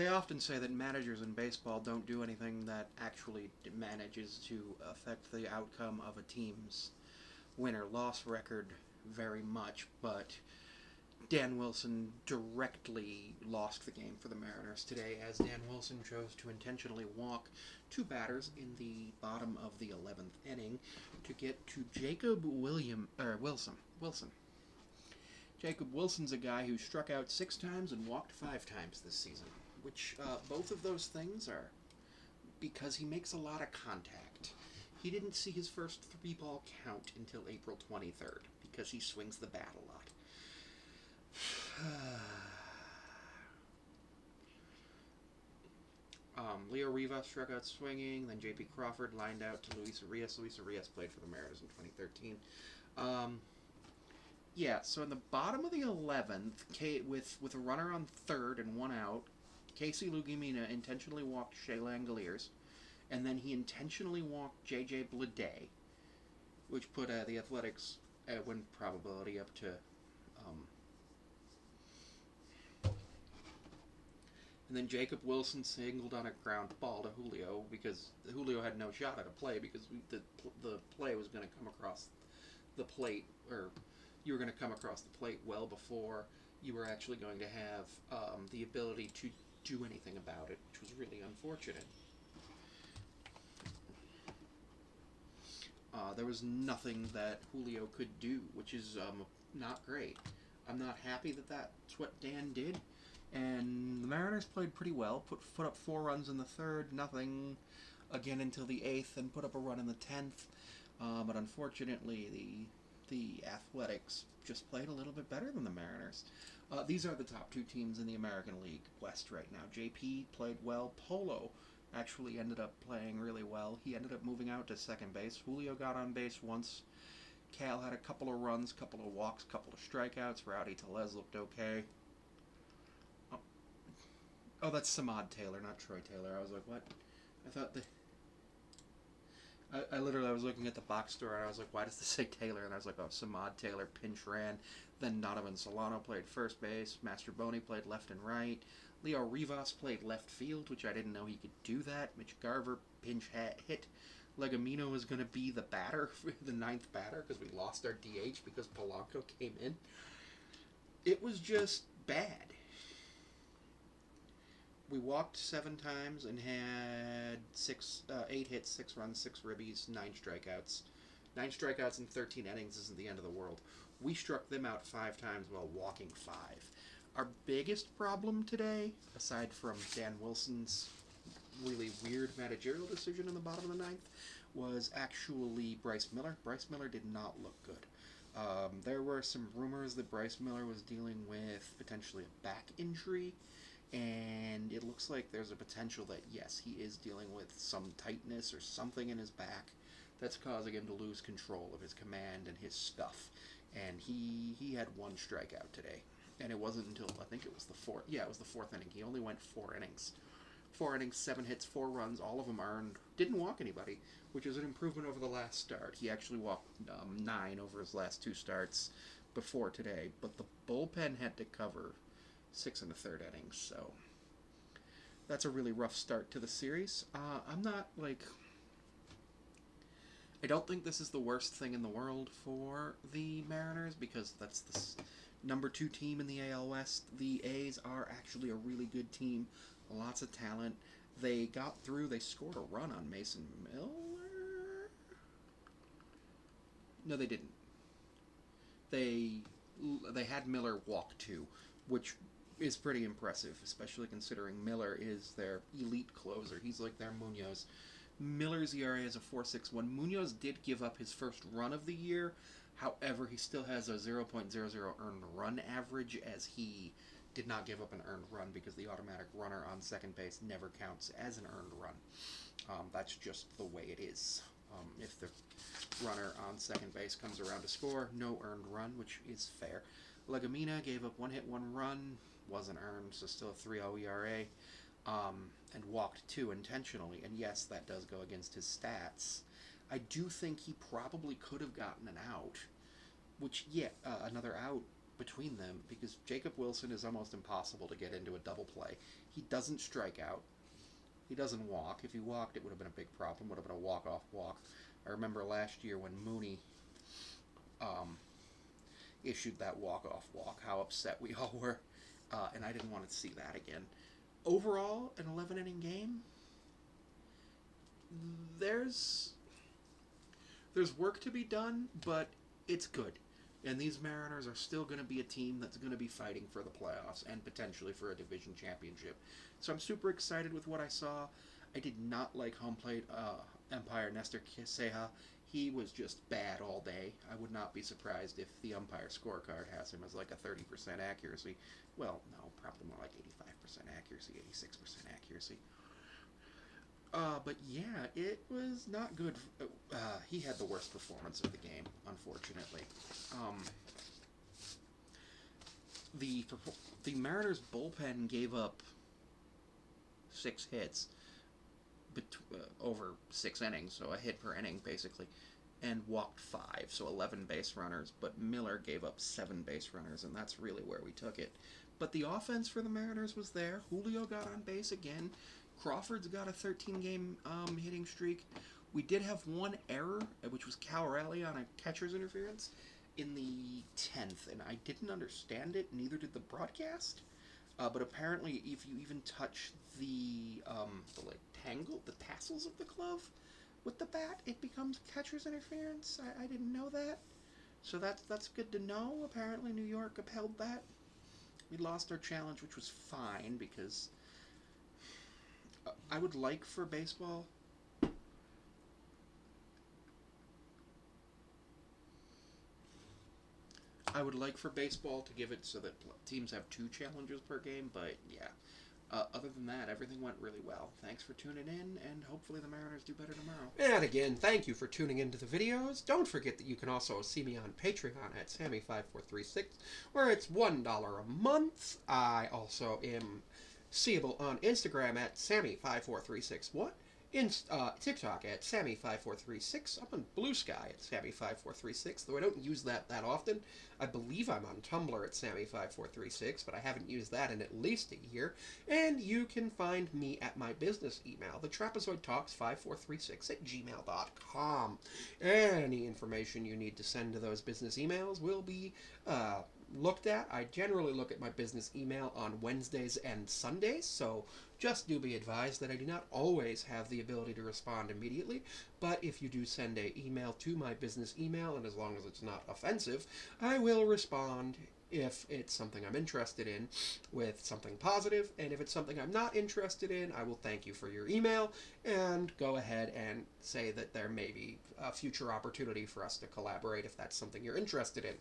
They often say that managers in baseball don't do anything that actually manages to affect the outcome of a team's win or loss record very much, but Dan Wilson directly lost the game for the Mariners today as Dan Wilson chose to intentionally walk two batters in the bottom of the 11th inning to get to Wilson. Jacob Wilson's a guy who struck out 6 times and walked 5 times this season, which both of those things are because he makes a lot of contact. He didn't see his first 3-ball count until April 23rd because he swings the bat a lot. Leo Rivas struck out swinging, then J.P. Crawford lined out to Luis Arias. Luis Arias played for the Mariners in 2013. So in the bottom of the 11th, with a runner on third and one out, Casey Lugimina intentionally walked Shea Langoliers, and then he intentionally walked J.J. Bleday, which put the Athletics' win probability up to... and then Jacob Wilson singled on a ground ball to Julio because Julio had no shot at a play because the play was going to come across the plate, or you were going to come across the plate well before you were actually going to have the ability to do anything about it, which was really unfortunate. There was nothing that Julio could do, which is not great. I'm not happy that that's what Dan did. And the Mariners played pretty well, put up 4 runs in the third, nothing again until the 8th, and put up a run in the 10th. But unfortunately, the Athletics just played a little bit better than the Mariners. These are the top 2 teams in the American League West right now. JP played well. Polo actually ended up playing really well. He ended up moving out to second base. Julio got on base once. Cal had a couple of runs, couple of walks, couple of strikeouts. Rowdy Tellez looked okay. Oh, that's Samad Taylor, not Troy Taylor. I was like, what? I thought I literally was looking at the box score and I was like, why does this say Taylor? And I was like, oh, Samad Taylor pinch ran. Then Donovan Solano played first base. Master Boney played left and right. Leo Rivas played left field, which I didn't know he could do that. Mitch Garver pinch hit. Legumino was going to be the batter, the 9th batter, because we lost our DH because Polanco came in. It was just bad. We walked 7 times and had 8 hits, 6 runs, 6 ribbies, 9 strikeouts. 9 strikeouts in 13 innings isn't the end of the world. We struck them out 5 times while walking 5. Our biggest problem today, aside from Dan Wilson's really weird managerial decision in the bottom of the 9th, was actually Bryce Miller. Bryce Miller did not look good. There were some rumors that Bryce Miller was dealing with potentially a back injury, and it looks like there's a potential that, yes, he is dealing with some tightness or something in his back that's causing him to lose control of his command and his stuff. And he had 1 strikeout today. And it wasn't until, I think it was the 4th. Yeah, it was the 4th inning. He only went 4 innings. 4 innings, 7 hits, 4 runs, all of them earned. Didn't walk anybody, which is an improvement over the last start. He actually walked 9 over his last 2 starts before today. But the bullpen had to cover 6 in the 3rd inning, so that's a really rough start to the series. I'm not, I don't think this is the worst thing in the world for the Mariners, because that's the number 2 team in the AL West. The A's are actually a really good team, lots of talent. They got through, they scored a run on Mason Miller? No, they didn't. They had Miller walk 2, which is pretty impressive, especially considering Miller is their elite closer. He's like their Munoz. Miller's ERA is a 4.61. Munoz did give up his first run of the year. However, he still has a 0.00 earned run average, as he did not give up an earned run because the automatic runner on second base never counts as an earned run. That's just the way it is. If the runner on second base comes around to score, no earned run, which is fair. Legumina gave up 1 hit, 1 run, wasn't earned, so still a 3.0 ERA, and walked 2 intentionally. And yes, that does go against his stats. I do think he probably could have gotten an out, which, another out, between them, because Jacob Wilson is almost impossible to get into a double play. He doesn't strike out. He doesn't walk. If he walked, it would have been a big problem. Would have been a walk-off walk. I remember last year when Mooney issued that walk-off walk, how upset we all were, and I didn't want to see that again. Overall, an 11-inning game, there's work to be done, but it's good. And these Mariners are still going to be a team that's going to be fighting for the playoffs and potentially for a division championship. So I'm super excited with what I saw. I did not like home plate umpire Nestor Queseja. He was just bad all day. I would not be surprised if the umpire scorecard has him as like a 30% accuracy. Well, no, probably more like 85% accuracy, 86% accuracy. But yeah, it was not good. He had the worst performance of the game, unfortunately. The Mariners bullpen gave up 6 hits over 6 innings, so a hit per inning basically, and walked 5, so 11 base runners. But Miller gave up 7 base runners, and that's really where we took it. But the offense for the Mariners was there. Julio got on base again. Crawford's got a 13-game hitting streak. We did have one error, which was Calarelli on a catcher's interference in the 10th, and I didn't understand it, neither did the broadcast. But apparently, if you even touch the tassels of the glove with the bat, it becomes catcher's interference. I didn't know that. So that's good to know. Apparently, New York upheld that. We lost our challenge, which was fine, because I would like for baseball... I would like for baseball to give it so that teams have 2 challenges per game, but yeah. Other than that, everything went really well. Thanks for tuning in, and hopefully the Mariners do better tomorrow. And again, thank you for tuning into the videos. Don't forget that you can also see me on Patreon at Sammy5436, where it's $1 a month. I also am seeable on Instagram at Sammy5436. TikTok at Sammy5436. I'm on Blue Sky at Sammy5436, though I don't use that often. I believe I'm on Tumblr at Sammy5436, but I haven't used that in at least a year. And you can find me at my business email, thetrapezoidtalks5436 at gmail.com. Any information you need to send to those business emails will be looked at. I generally look at my business email on Wednesdays and Sundays, so just do be advised that I do not always have the ability to respond immediately, but if you do send an email to my business email, and as long as it's not offensive, I will respond if it's something I'm interested in with something positive, and if it's something I'm not interested in, I will thank you for your email and go ahead and say that there may be a future opportunity for us to collaborate if that's something you're interested in.